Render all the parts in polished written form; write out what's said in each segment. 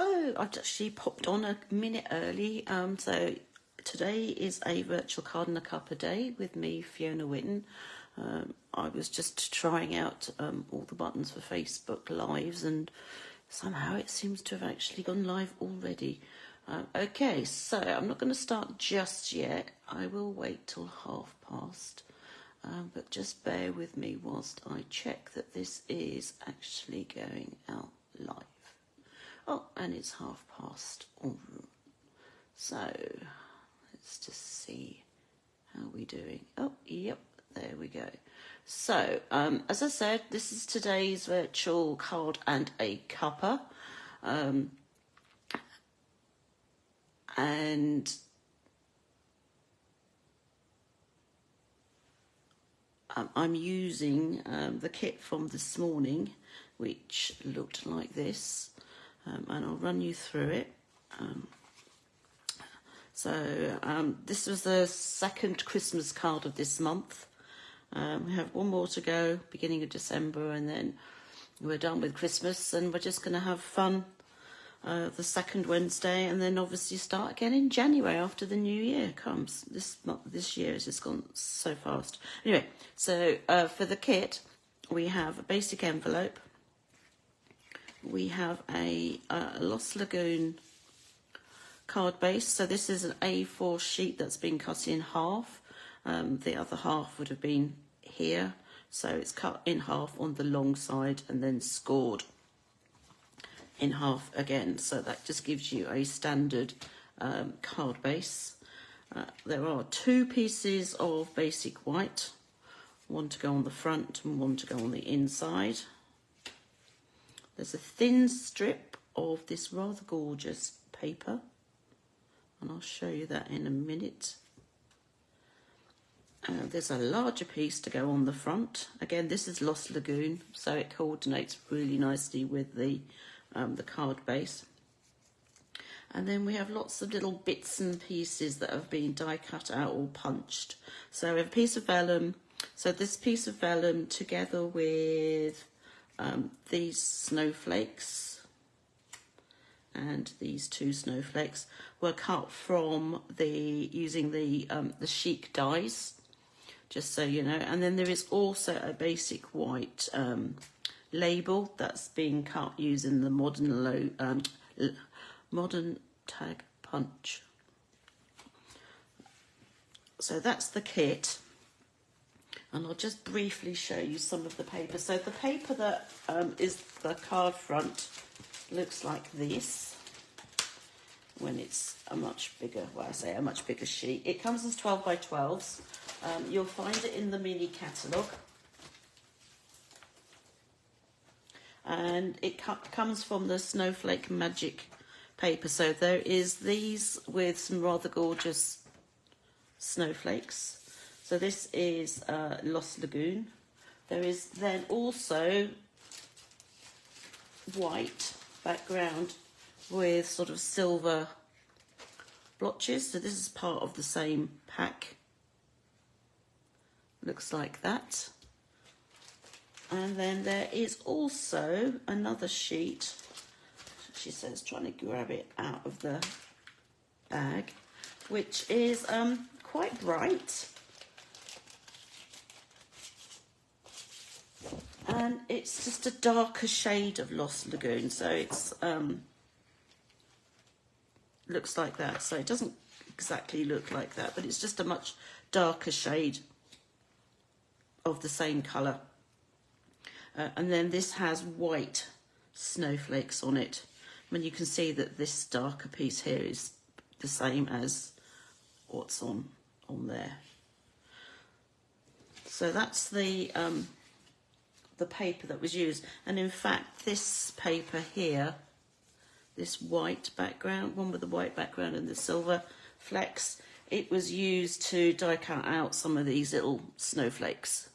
Oh, I've actually popped on a minute early. So today is a virtual card and a Cuppa day with me, Fiona Whitten. I was just trying out all the buttons for Facebook Lives, and somehow it seems to have actually gone live already. Okay, so I'm not going to start just yet. I will wait till past. But just bear with me whilst I check that this is actually going out live. Oh, and it's past. Oh. So let's just see how we're doing. Oh, yep, there we go. So, as I said, this is today's virtual card and a Cuppa. And I'm using the kit from this morning, which looked like this, and I'll run you through it. This was the second Christmas card of this month. We have one more to go, beginning of December, and then we're done with Christmas, and we're just going to have fun the second Wednesday, and then obviously start again in January after the new year comes. This year has just gone so fast. Anyway, so for the kit, we have a basic envelope. We have a Lost Lagoon card base. So this is an A4 sheet that's been cut in half. The other half would have been here. So it's cut in half on the long side and then scored in half again. So that just gives you a standard card base. There are two pieces of basic white, one to go on the front and one to go on the inside. There's a thin strip of this rather gorgeous paper, and I'll show you that in a minute. There's a larger piece to go on the front. Again, this is Lost Lagoon, so it coordinates really nicely with the card base. And then we have lots of little bits and pieces that have been die cut out or punched. So we have a piece of vellum. So this piece of vellum together with these snowflakes and these two snowflakes were cut from using the Chic Dies, just so you know. And then there is also a basic white label that's being cut using the modern tag punch. So that's the kit, and I'll just briefly show you some of the paper. So the paper that is the card front looks like this when it's a much bigger, a much bigger sheet. It comes as 12 by 12s. You'll find it in the mini catalogue. And it comes from the Snowflake Magic paper. So there is these with some rather gorgeous snowflakes. So this is Lost Lagoon. There is then also white background with sort of silver blotches. So this is part of the same pack. Looks like that. And then there is also another sheet. She says, trying to grab it out of the bag, which is quite bright. And it's just a darker shade of Lost Lagoon. So it's looks like that. So it doesn't exactly look like that, but it's just a much darker shade of the same colour. And then this has white snowflakes on it. I mean, you can see that this darker piece here is the same as what's on there. So that's the paper that was used. And in fact, this paper here, this white background, one with the white background and the silver flecks, it was used to die cut out some of these little snowflakes.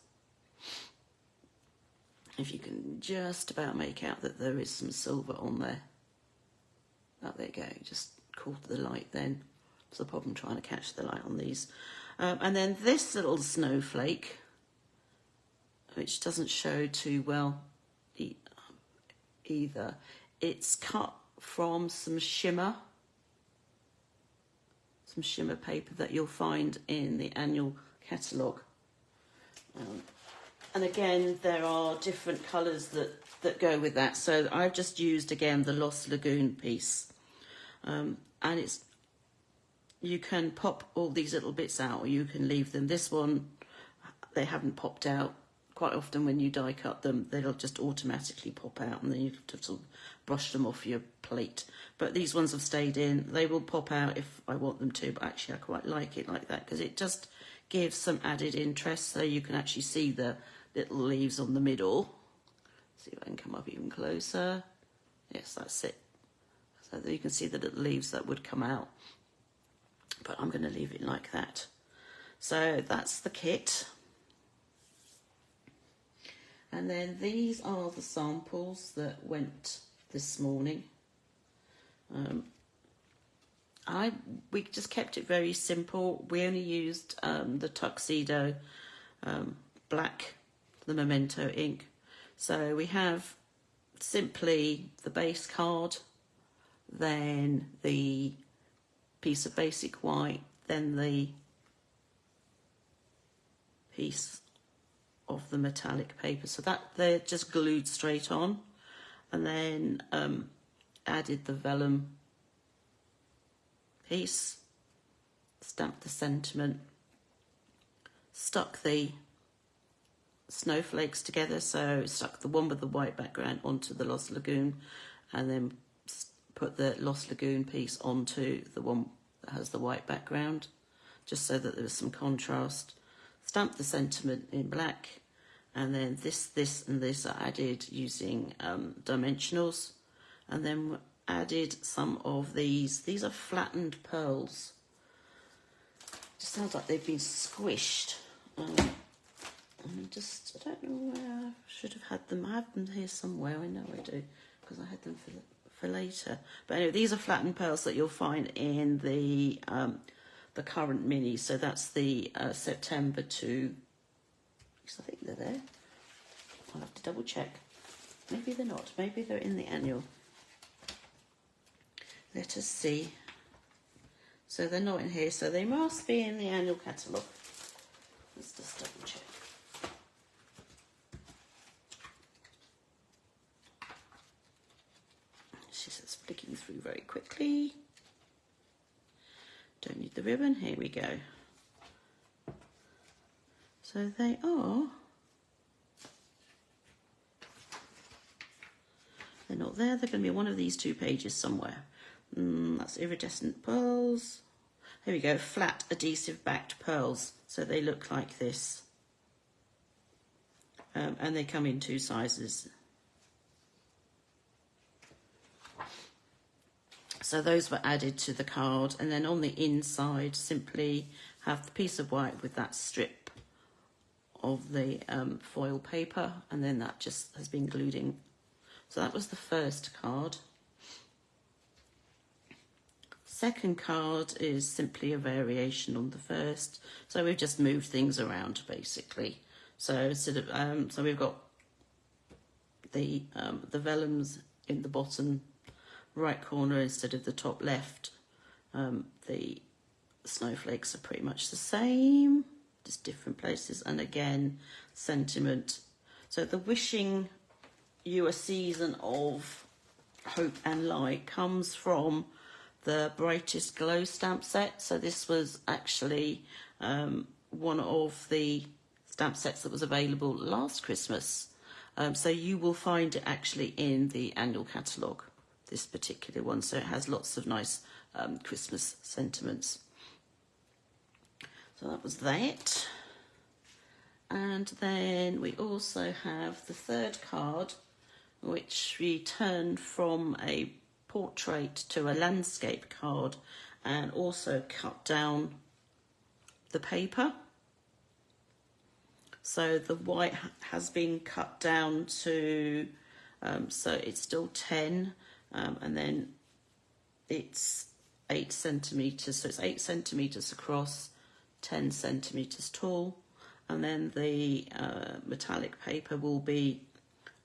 If you can just about make out that there is some silver on there. Oh, there you go, just caught the light then. It's the problem trying to catch the light on these. And then this little snowflake, which doesn't show too well either, it's cut from some shimmer paper that you'll find in the annual catalogue. And again, there are different colours that go with that. So I've just used, again, the Lost Lagoon piece. And you can pop all these little bits out, or you can leave them. This one, they haven't popped out. Quite often when you die cut them, they'll just automatically pop out, and then you have to sort of brush them off your plate. But these ones have stayed in. They will pop out if I want them to, but actually I quite like it like that because it just gives some added interest, so you can actually see the little leaves on the middle. See if I can come up even closer. Yes, that's it. So that you can see the little leaves that would come out. But I'm going to leave it like that. So that's the kit. And then these are the samples that went this morning. We just kept it very simple. We only used the Tuxedo black, the Memento ink. So we have simply the base card, then the piece of basic white, then the piece of the metallic paper. So that they're just glued straight on, and then added the vellum piece, stamped the sentiment, stuck the snowflakes together, so stuck the one with the white background onto the Lost Lagoon, and then put the Lost Lagoon piece onto the one that has the white background, just so that there was some contrast. Stamped the sentiment in black, and then this and this are added using dimensionals, and then added some of these. These are flattened pearls. Just sounds like they've been squished. I don't know where I should have had them. I have them here somewhere. I know I do, because I had them for later. But anyway, these are flattened pearls that you'll find in the current mini. So that's the September to, because I think they're there. I'll have to double check. Maybe they're not. Maybe they're in the annual. Let us see. So they're not in here, so they must be in the annual catalogue. Let's just double check. She's just flicking through very quickly. Don't need the ribbon. Here we go. So they are. They're not there. They're going to be one of these two pages somewhere. That's iridescent pearls. Here we go. Flat adhesive backed pearls. So they look like this. And they come in two sizes. So those were added to the card, and then on the inside simply have the piece of white with that strip of the foil paper, and then that just has been glued in. So that was the first card. Second card is simply a variation on the first, so we've just moved things around basically. So instead of so we've got the vellums in the bottom right corner instead of the top left. The snowflakes are pretty much the same, just different places, and again sentiment. So the wishing you a season of hope and light comes from the Brightest Glow stamp set. So this was actually one of the stamp sets that was available last Christmas. So you will find it actually in the annual catalogue, this particular one. So it has lots of nice Christmas sentiments. So that was that. And then we also have the third card, which we turned from a portrait to a landscape card, and also cut down the paper. So the white has been cut down to, so it's still 10, and then it's 8 centimetres, so it's 8 centimetres across, 10 centimetres tall, and then the metallic paper will be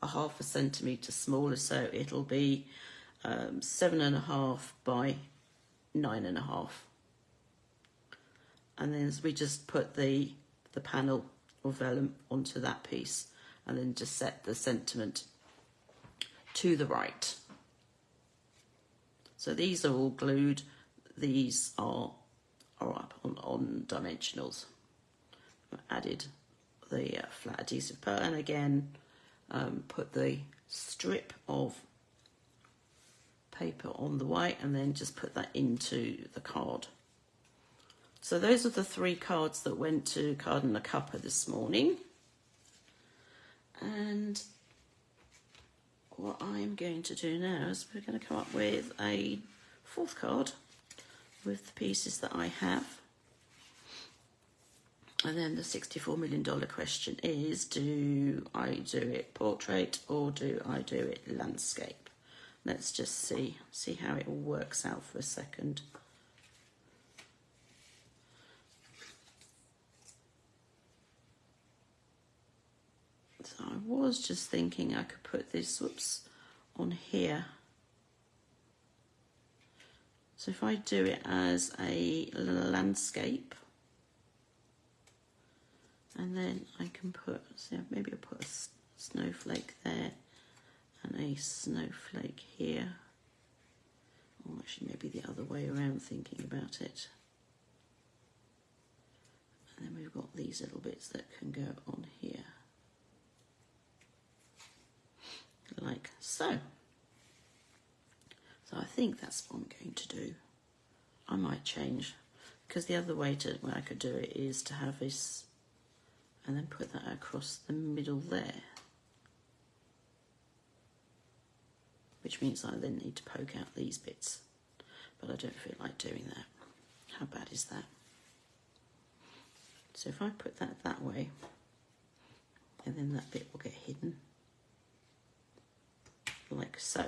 a 0.5 centimetre smaller, so it'll be 7.5 by 9.5, and then we just put the panel or vellum onto that piece, and then just set the sentiment to the right. So these are all glued. These are up on dimensionals. I added the flat adhesive part, and again put the strip of paper on the white, and then just put that into the card. So those are the 3 cards that went to Card and a Cuppa this morning. And what I'm going to do now is we're going to come up with a 4th card with the pieces that I have. And then the $64 million question is, do I do it portrait or do I do it landscape? Let's just see how it all works out for a second. So I was just thinking I could put this, on here. So if I do it as a landscape, and then I can put, maybe I'll put a snowflake there and a snowflake here. Or actually maybe the other way around, thinking about it. And then we've got these little bits that can go on here. Like so. So I think that's what I'm going to do. I might change, because the other way I could do it is to have this and then put that across the middle there, which means I then need to poke out these bits, but I don't feel like doing that. How bad is that? So if I put that way, and then that bit will get hidden like so.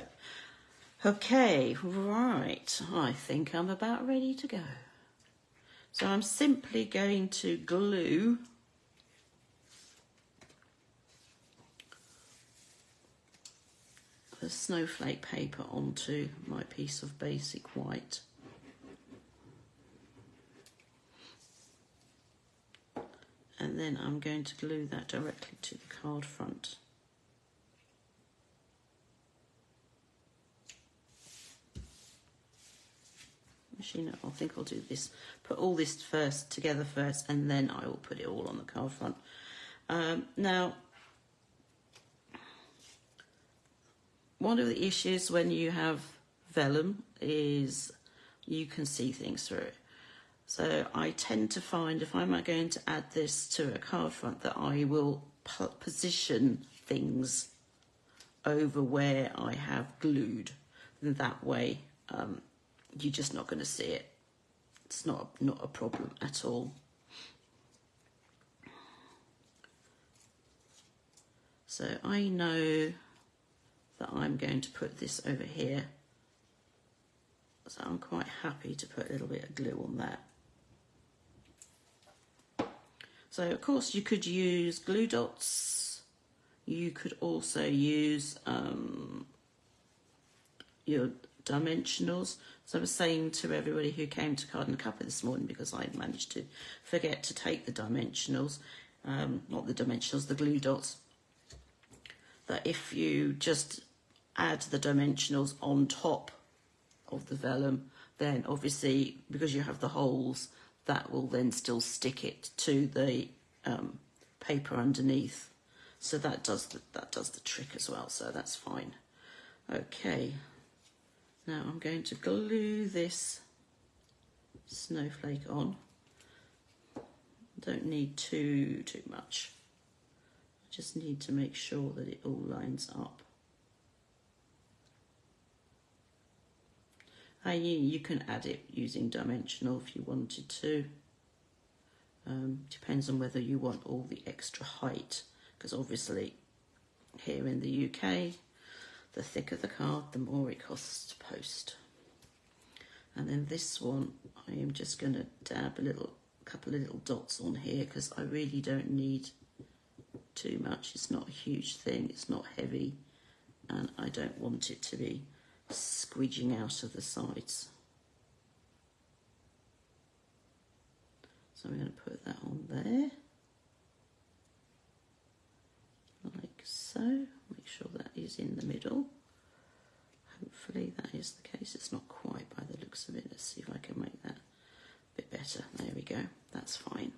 Okay, right, I think I'm about ready to go. So I'm simply going to glue the snowflake paper onto my piece of basic white. And then I'm going to glue that directly to the card front. Actually, no, I think I'll do this. Put all this together first, and then I will put it all on the card front. Now, one of the issues when you have vellum is you can see things through it. So I tend to find if I'm going to add this to a card front that I will position things over where I have glued. And that way, you're just not going to see it. It's not a problem at all. So I know that I'm going to put this over here. So I'm quite happy to put a little bit of glue on that. So of course you could use glue dots. You could also use your dimensionals. So I was saying to everybody who came to Card and Cuppa this morning, because I managed to forget to take the dimensionals, not the dimensionals, the glue dots, that if you just add the dimensionals on top of the vellum, then obviously because you have the holes, that will then still stick it to the paper underneath. So that does the trick as well, so that's fine. Okay. Now I'm going to glue this snowflake on. Don't need too much. I just need to make sure that it all lines up. You can add it using dimensional if you wanted to. Depends on whether you want all the extra height, because obviously here in the UK, the thicker the card, the more it costs to post. And then this one, I am just going to dab a couple of little dots on here, because I really don't need too much. It's not a huge thing, it's not heavy, and I don't want it to be squidging out of the sides. So I'm going to put that on there, like so. Make sure that is in the middle. Hopefully that is the case. It's not quite by the looks of it. Let's see if I can make that a bit better. There we go. That's fine.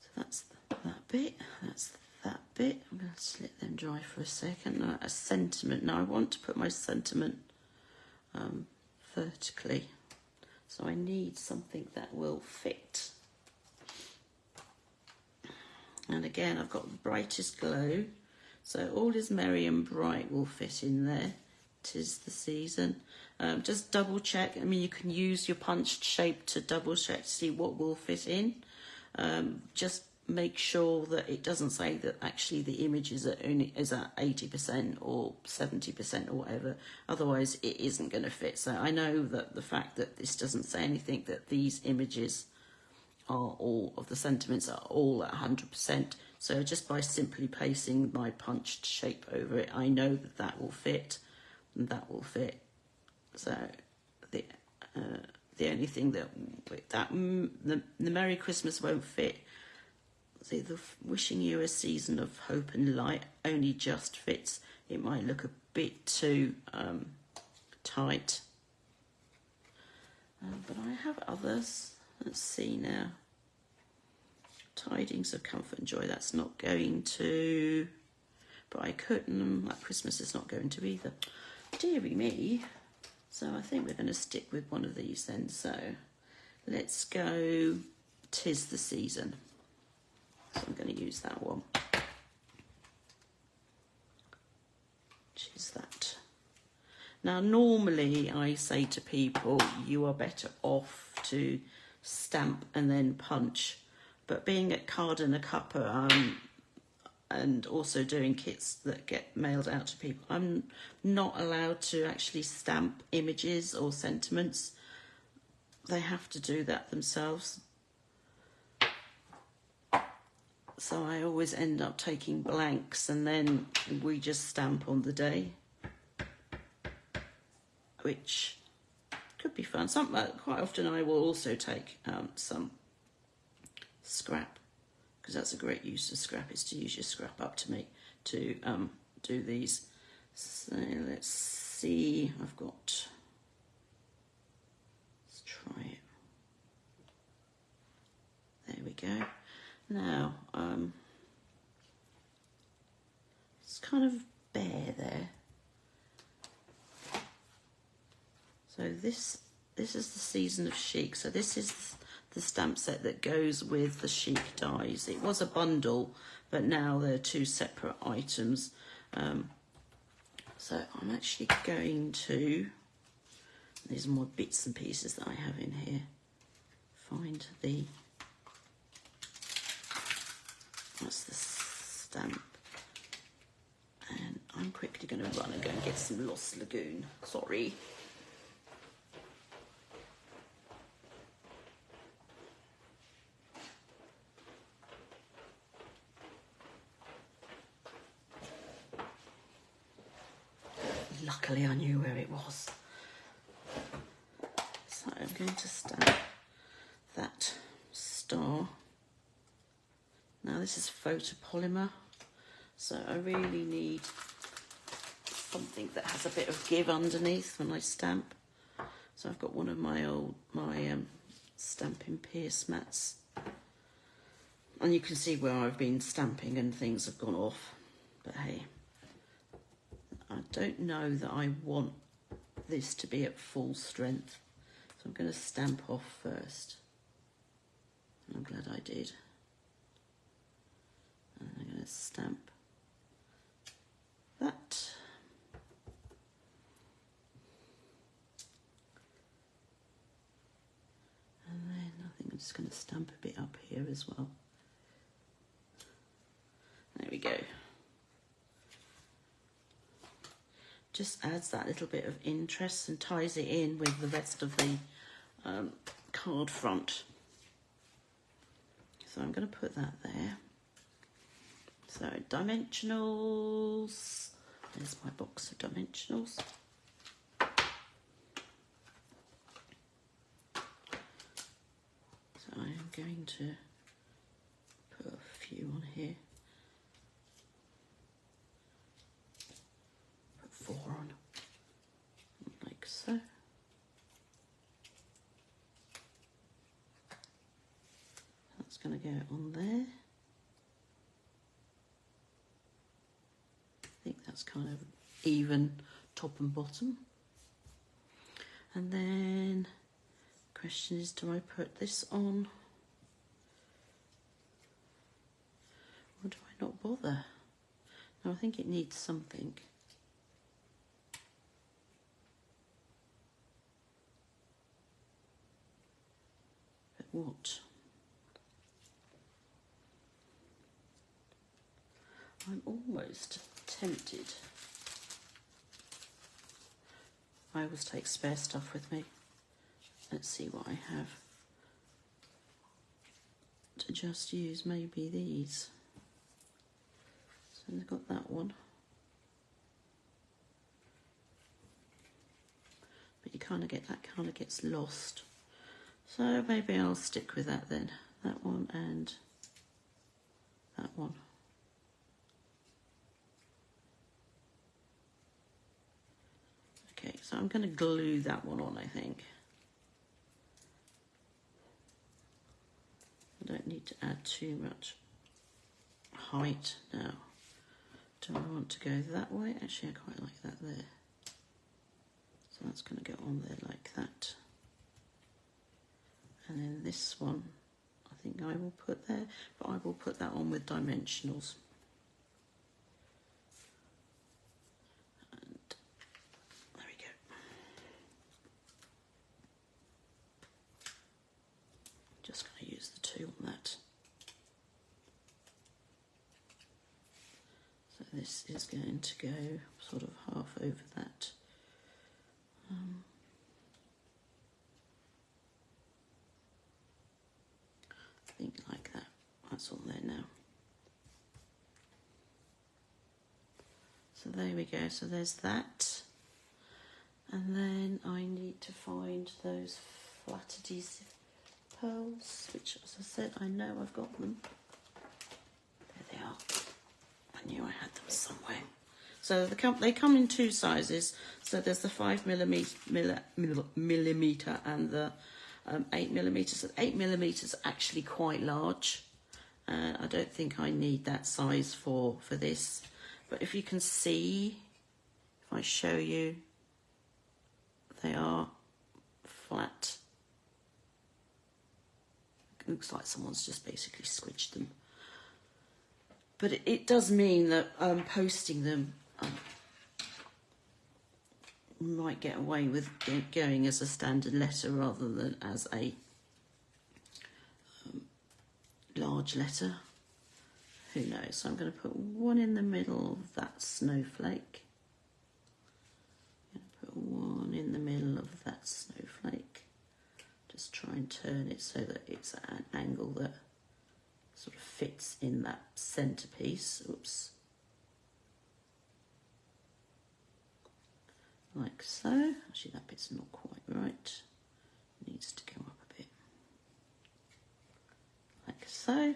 So that's that bit. That's that bit. I'm going to let them dry for a second. Now, a sentiment. Now I want to put my sentiment vertically. So I need something that will fit. And again, I've got the brightest glow. So all is merry and bright will fit in there. 'Tis the season. Just double check. I mean, you can use your punched shape to double check to see what will fit in. Just make sure that it doesn't say that actually the image is at 80% or 70% or whatever. Otherwise, it isn't going to fit. So I know that the fact that this doesn't say anything, that these images are all of the sentiments are all at 100%. So just by simply placing my punched shape over it, I know that that will fit, and that will fit. So the only thing that the Merry Christmas won't fit. See, the wishing you a season of hope and light only just fits. It might look a bit too tight, but I have others. Let's see now. Tidings of comfort and joy. That's not going to. Bright curtain. Like Christmas is not going to either. Deary me. So I think we're going to stick with one of these then. So let's go 'Tis the Season. So I'm going to use that one. Which is that. Now, normally I say to people, you are better off to stamp and then punch. But being at Card and a Cuppa and also doing kits that get mailed out to people, I'm not allowed to actually stamp images or sentiments. They have to do that themselves. So I always end up taking blanks and then we just stamp on the day, which could be fun. Quite often I will also take some scrap, because that's a great use of scrap, is to use your scrap up to do these. So let's see, let's try it. There we go. Now, it's kind of bare there. So this is the season of Chic. So this is the stamp set that goes with the Chic Dies. It was a bundle, but now they're two separate items. So I'm actually going to, there's more bits and pieces that I have in here. Find the, that's the stamp. And I'm quickly going to run and go and get some Lost Lagoon. Sorry. Luckily I knew where it was. So I'm going to stamp that star. Now this is photopolymer, so I really need something that has a bit of give underneath when I stamp. So I've got one of my Stampin' Pierce mats, and you can see where I've been stamping and things have gone off, but hey, I don't know that I want this to be at full strength, so I'm going to stamp off first. I'm glad I did. And I'm going to stamp that. And then I think I'm just going to stamp a bit up here as well. There we go. Just adds that little bit of interest and ties it in with the rest of the card front. So I'm going to put that there. So dimensionals, there's my box of dimensionals. So I am going to put a few on here. Put 4 on, like so. That's going to go on there. I think that's kind of even top and bottom. And then the question is, do I put this on or do I not bother? No, I think it needs something. But what? I'm almost tempted. I always take spare stuff with me. Let's see what I have. To just use maybe these. So I've got that one. But you kind of get, that kind of gets lost. So maybe I'll stick with that then. That one and that one. Okay, so I'm going to glue that one on, I think. I don't need to add too much height now. Do I want to go that way? Actually, I quite like that there. So that's going to go on there like that. And then this one, I think I will put there, but I will put that on with dimensionals. And there we go. Just going to use the 2 on that. So this is going to go sort of half over that. I think like that. That's on there now. So there we go. So there's that. And then I need to find those flat adhesive pearls, which, as I said, I know I've got them. There they are. I knew I had them somewhere. So they come in 2 sizes. So there's the 5mm and the 8mm. So 8mm is actually quite large. I don't think I need that size for this. But if you can see, if I show you, they are flat. It looks like someone's just basically squidged them. But it does mean that posting them might get away with going as a standard letter rather than as a large letter. Who knows? So I'm going to put one in the middle of that snowflake. I'm going to put one in the middle of that snowflake. Just try and turn it so that it's at an angle that sort of fits in that centerpiece. Oops. Like so. Actually, that bit's not quite right. It needs to go up a bit. Like so.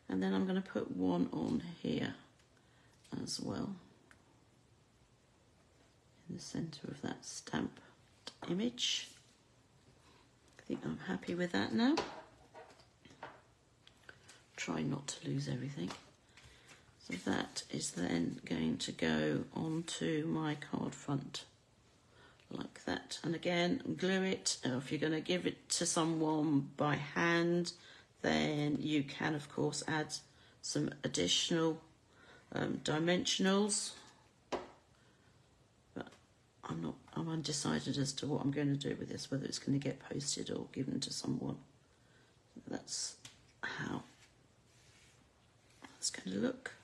And then I'm going to put one on here as well. In the centre of that stamped image. I think I'm happy with that now. Try not to lose everything. So that is then going to go onto my card front like that. And again, glue it. If you're going to give it to someone by hand, then you can of course add some additional dimensionals. But I'm undecided as to what I'm going to do with this, whether it's going to get posted or given to someone. That's how it's going to look.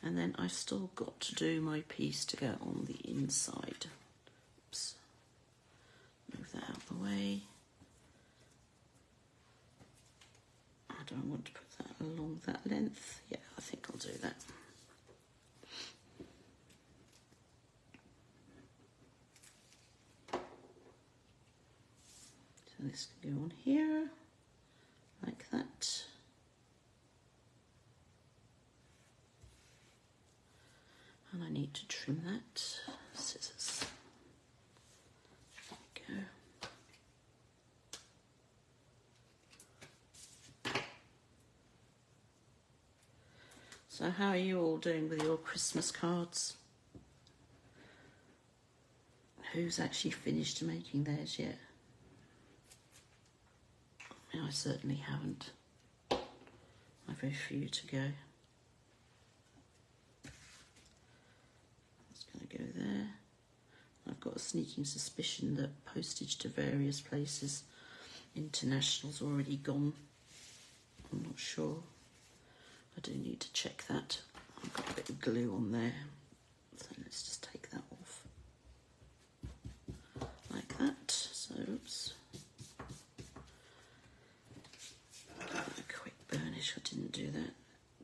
And then I've still got to do my piece to go on the inside. Oops. Move that out of the way. I don't want to put that along that length. Yeah, I think I'll do that. So this can go on here, like that. And I need to trim that. Scissors. There we go. So how are you all doing with your Christmas cards? Who's actually finished making theirs yet? I certainly haven't. I've very few to go. That's going to go there. I've got a sneaking suspicion that postage to various places, international's already gone. I'm not sure. I do need to check that. I've got a bit of glue on there. So let's just take that off. Like that. So, oops. A quick burnish. I didn't do that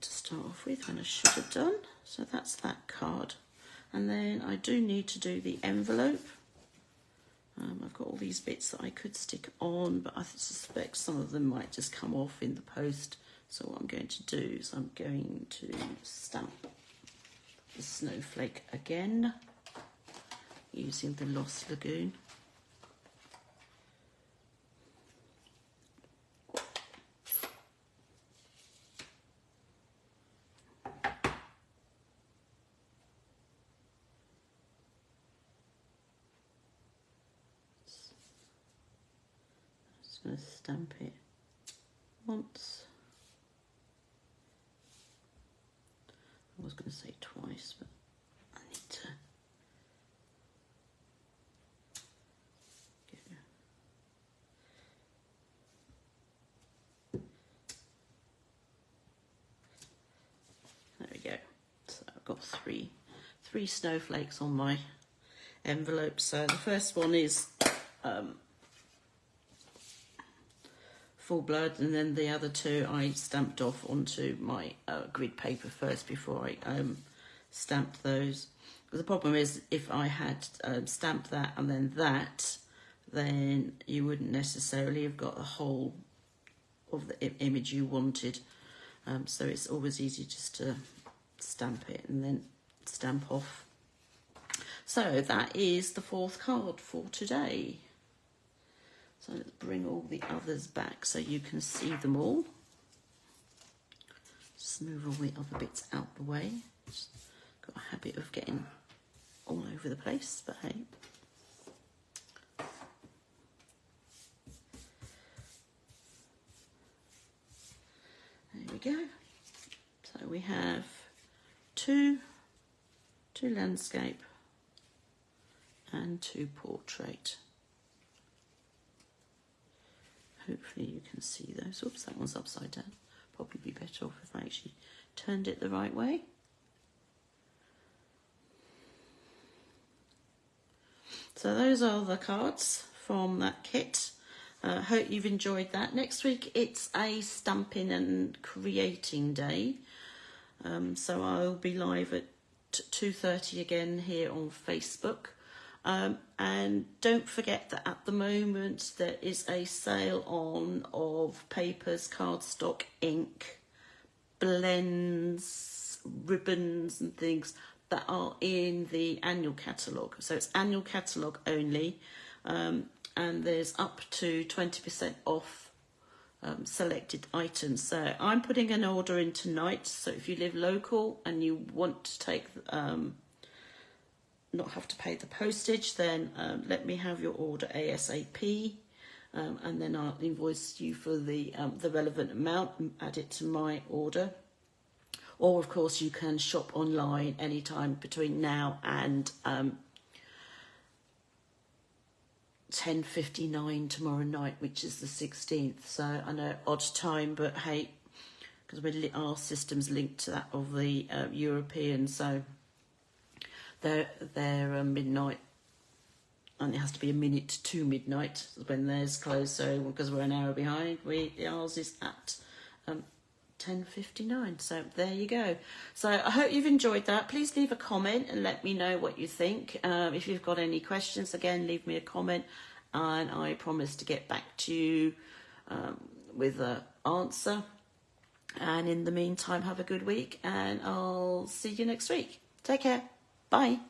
to start off with, and I should have done. So that's that card. And then I do need to do the envelope. I've got all these bits that I could stick on, but I suspect some of them might just come off in the post. So what I'm going to do is I'm going to stamp the snowflake again using the Lost Lagoon. Going to stamp it once. I was going to say twice, but I need to There we go. So I've got three snowflakes on my envelope. So the first one is full blood, and then the other two I stamped off onto my grid paper first before I stamped those. But the problem is, if I had stamped that and then that, then you wouldn't necessarily have got the whole of the image you wanted. So it's always easy just to stamp it and then stamp off. So that is the fourth card for today. So let's bring all the others back so you can see them all. Just move all the other bits out the way. Just got a habit of getting all over the place, but hey. There we go. So we have two landscape and two portrait. Hopefully you can see those. Oops, that one's upside down. Probably be better off if I actually turned it the right way. So those are the cards from that kit. Hope you've enjoyed that. Next week it's a stamping and creating day. So I'll be live at 2:30 again here on Facebook. And don't forget that at the moment there is a sale on of papers, cardstock, ink, blends, ribbons and things that are in the annual catalogue. So it's annual catalogue only, and there's up to 20% off selected items. So I'm putting an order in tonight, so if you live local and you want to take not have to pay the postage, then let me have your order ASAP, and then I'll invoice you for the relevant amount and add it to my order. Or of course you can shop online anytime between now and 10:59 tomorrow night, which is the 16th. So I know odd time, but hey, because our system's linked to that of the European, so they're midnight, and it has to be a minute to midnight when theirs closed. So because we're an hour behind, ours is at 10:59. So there you go. So I hope you've enjoyed that. Please leave a comment and let me know what you think. If you've got any questions, again, leave me a comment, and I promise to get back to you with an answer. And in the meantime, have a good week, and I'll see you next week. Take care. Bye.